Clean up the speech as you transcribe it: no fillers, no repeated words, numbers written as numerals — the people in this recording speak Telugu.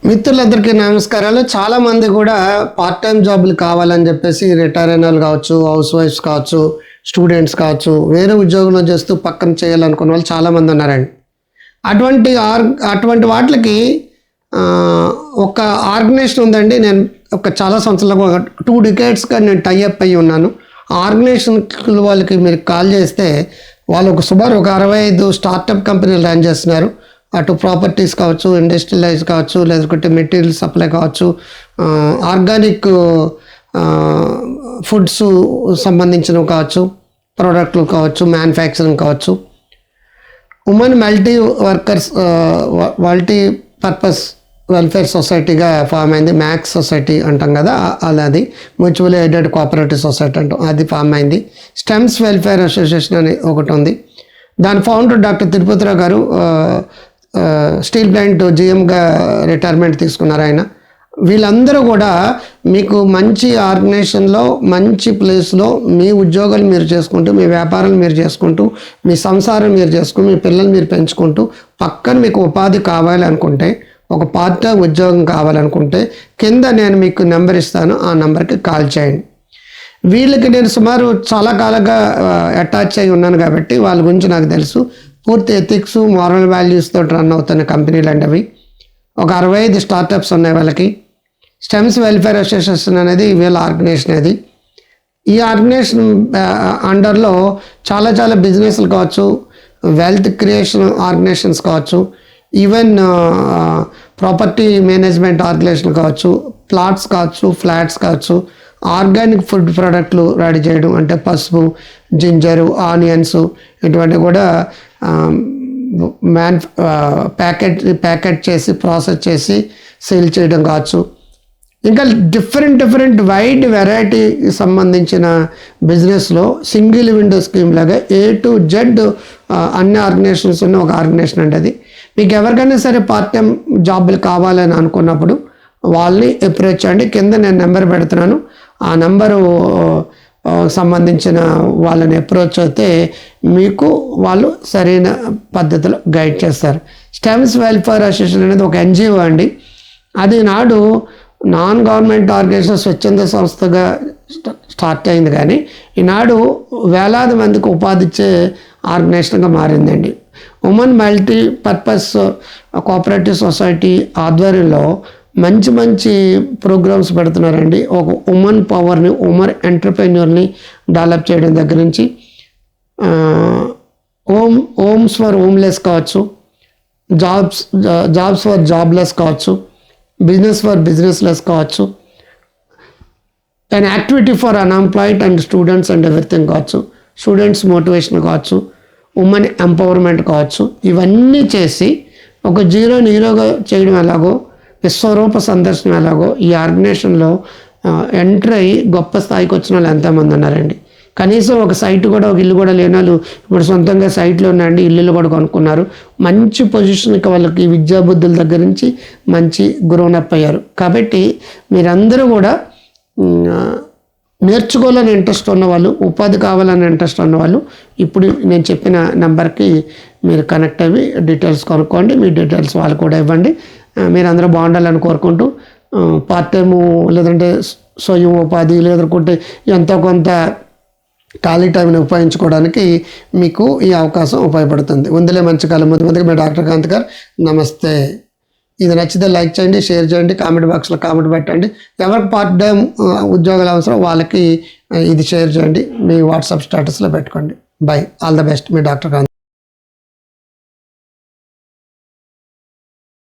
మిత్రులందరికీ నమస్కారాలు. చాలామంది కూడా పార్ట్ టైం జాబులు కావాలని చెప్పేసి రిటైర్ అయిన వాళ్ళు కావచ్చు, హౌస్ వైఫ్స్ కావచ్చు, స్టూడెంట్స్ కావచ్చు, వేరే ఉద్యోగంలో చేస్తూ పక్కన చేయాలనుకున్న వాళ్ళు చాలామంది ఉన్నారండి. అటువంటి వాటికి ఒక ఆర్గనైజేషన్ ఉందండి. నేను చాలా సంవత్సరాలకు 2 decadesగా నేను టైఅప్ అయ్యి ఉన్నాను. ఆర్గనైజేషన్ వాళ్ళకి మీరు కాల్ చేస్తే వాళ్ళు సుమారు ఒక 65 స్టార్టప్ కంపెనీలు రన్ చేస్తున్నారు. అటు ప్రాపర్టీస్ కావచ్చు, ఇండస్ట్రియలైజ్ కావచ్చు, లేకపోతే మెటీరియల్ సప్లై కావచ్చు, ఆర్గానిక్ ఫుడ్స్ సంబంధించినవి కావచ్చు, ప్రోడక్ట్లు కావచ్చు, మ్యానుఫ్యాక్చరింగ్ కావచ్చు. ఉమెన్ మల్టీపర్పస్ వెల్ఫేర్ సొసైటీగా ఫామ్ అయింది. మ్యాక్స్ సొసైటీ అంటాం కదా, అది మ్యూచువల్ ఎయిడెడ్ కోఆపరేటివ్ సొసైటీ అంటాం, అది ఫామ్ అయింది. స్టెమ్స్ వెల్ఫేర్ అసోసియేషన్ అని ఒకటి ఉంది. దాని ఫౌండర్ డాక్టర్ తిరుపతిరావు గారు స్టీల్ ప్లాంట్ జిఎంగా రిటైర్మెంట్ తీసుకున్నారు ఆయన. వీళ్ళందరూ కూడా మీకు మంచి ఆర్గనైజేషన్లో, మంచి ప్లేస్లో మీ ఉద్యోగాలు మీరు చేసుకుంటూ, మీ వ్యాపారాలు మీరు చేసుకుంటూ, మీ సంసారం మీరు చేసుకుంటూ, మీ పిల్లలు మీరు పెంచుకుంటూ, పక్కన మీకు ఉపాధి కావాలనుకుంటే, ఒక పార్ట్ టైం ఉద్యోగం కావాలనుకుంటే కింద నేను మీకు నెంబర్ ఇస్తాను, ఆ నెంబర్కి కాల్ చేయండి. వీళ్ళకి నేను సుమారు చాలా కాలంగా అటాచ్ అయి ఉన్నాను కాబట్టి వాళ్ళ గురించి నాకు తెలుసు. పూర్తి ఎథిక్స్, మారల్ వాల్యూస్తో రన్ అవుతున్న కంపెనీలు అంటే అవి. ఒక 65 స్టార్టప్స్ ఉన్నాయి వాళ్ళకి. స్టెమ్స్ వెల్ఫేర్ అసోసియేషన్ అనేది వీళ్ళ ఆర్గనైజేషన్. అది ఈ ఆర్గనైజేషన్ అండర్లో చాలా బిజినెస్లు కావచ్చు, వెల్త్ క్రియేషన్ ఆర్గనైజేషన్స్ కావచ్చు, ఈవెన్ ప్రాపర్టీ మేనేజ్మెంట్ ఆర్గనైజేషన్ కావచ్చు, ప్లాట్స్ కావచ్చు, ఫ్లాట్స్ కావచ్చు, ఆర్గానిక్ ఫుడ్ ప్రోడక్ట్లు రెడీ చేయడం అంటే పసుపు, జింజరు, ఆనియన్స్ ఇటువంటివి కూడా ప్యాకెట్ చేసి ప్రాసెస్ చేసి సేల్ చేయడం కావచ్చు. ఇంకా డిఫరెంట్ వైడ్ వెరైటీ సంబంధించిన బిజినెస్లో సింగిల్ విండో స్కీమ్ లాగా A to Z అన్ని ఆర్గనైజేషన్స్ ఉన్న ఒక ఆర్గనైజేషన్ అంటే అది. మీకు ఎవరికైనా సరే పార్ట్ టైం జాబులు కావాలని అనుకున్నప్పుడు వాళ్ళని అప్రోచ్ చేయండి. కింద నేను నెంబర్ పెడుతున్నాను. ఆ నెంబరు సంబంధించిన వాళ్ళని అప్రోచ్ అయితే మీకు వాళ్ళు సరైన పద్ధతిలో గైడ్ చేస్తారు. స్టెమ్స్ వెల్ఫేర్ అసోసియేషన్ అనేది ఒక NGO అండి. అది నాడు నాన్ గవర్నమెంట్ ఆర్గనైజేషన్, స్వచ్ఛంద సంస్థగా స్టార్ట్ అయింది, కానీ ఈనాడు వేలాది మందికి ఉపాధి ఇచ్చే ఆర్గనైజేషన్గా మారిందండి. ఉమెన్ మల్టీపర్పస్ కోఆపరేటివ్ సొసైటీ ఆధ్వర్యంలో మంచి ప్రోగ్రామ్స్ పెడుతున్నారండి. ఒక ఉమెన్ పవర్ని, ఉమెన్ ఎంటర్ప్రెన్యూర్ని డెవలప్ చేయడం దగ్గర నుంచి హోమ్స్ ఫర్ హోమ్లెస్ కావచ్చు, జాబ్స్ ఫర్ జాబ్లెస్ కావచ్చు, బిజినెస్ ఫర్ బిజినెస్లెస్ కావచ్చు, and activity for unemployed and students and everything కావచ్చు, స్టూడెంట్స్ మోటివేషన్ కావచ్చు, ఉమెన్ ఎంపవర్మెంట్ కావచ్చు. ఇవన్నీ చేసి ఒక జీరోని హీరోగా చేయడం ఎలాగో, విశ్వరూప సందర్శనం ఎలాగో ఈ ఆర్గనైజేషన్లో ఎంటర్ అయ్యి గొప్ప స్థాయికి వచ్చిన వాళ్ళు ఎంతోమంది ఉన్నారండి. కనీసం ఒక సైట్ కూడా, ఒక ఇల్లు కూడా లేని వాళ్ళు ఇప్పుడు సొంతంగా సైట్లో ఉన్నాయండి, ఇల్లులు కూడా కొనుక్కున్నారు. మంచి పొజిషన్కి వాళ్ళకి విద్యాబుద్ధుల దగ్గర నుంచి మంచి గ్రోనప్ అయ్యారు. కాబట్టి మీరందరూ కూడా నేర్చుకోవాలని ఇంట్రెస్ట్ ఉన్నవాళ్ళు, ఉపాధి కావాలని ఇంట్రెస్ట్ ఉన్నవాళ్ళు ఇప్పుడు నేను చెప్పిన నెంబర్కి మీరు కనెక్ట్ అయ్యి డీటెయిల్స్ కొనుక్కోండి. మీ డీటెయిల్స్ వాళ్ళు కూడా ఇవ్వండి. మీరందరూ బాగుండాలని కోరుకుంటూ పార్ట్ టైము, లేదంటే స్వయం ఉపాధి, లేదంటే ఎంతో కొంత ఖాళీ టైంని ఉపయోగించుకోవడానికి మీకు ఈ అవకాశం ఉపయోగపడుతుంది. ఉందిలే మంచి కాలం. ముందుగా మీ డాక్టర్ కాంత్ గారు, నమస్తే. ఇది నచ్చితే లైక్ చేయండి, షేర్ చేయండి, కామెంట్ బాక్స్లో కామెంట్ పెట్టండి. ఎవరికి పార్ట్ టైం ఉద్యోగాలు అవసరం వాళ్ళకి ఇది షేర్ చేయండి, మీ వాట్సాప్ స్టేటస్లో పెట్టుకోండి. Bye, all the best. మీ డాక్టర్ కాంత్.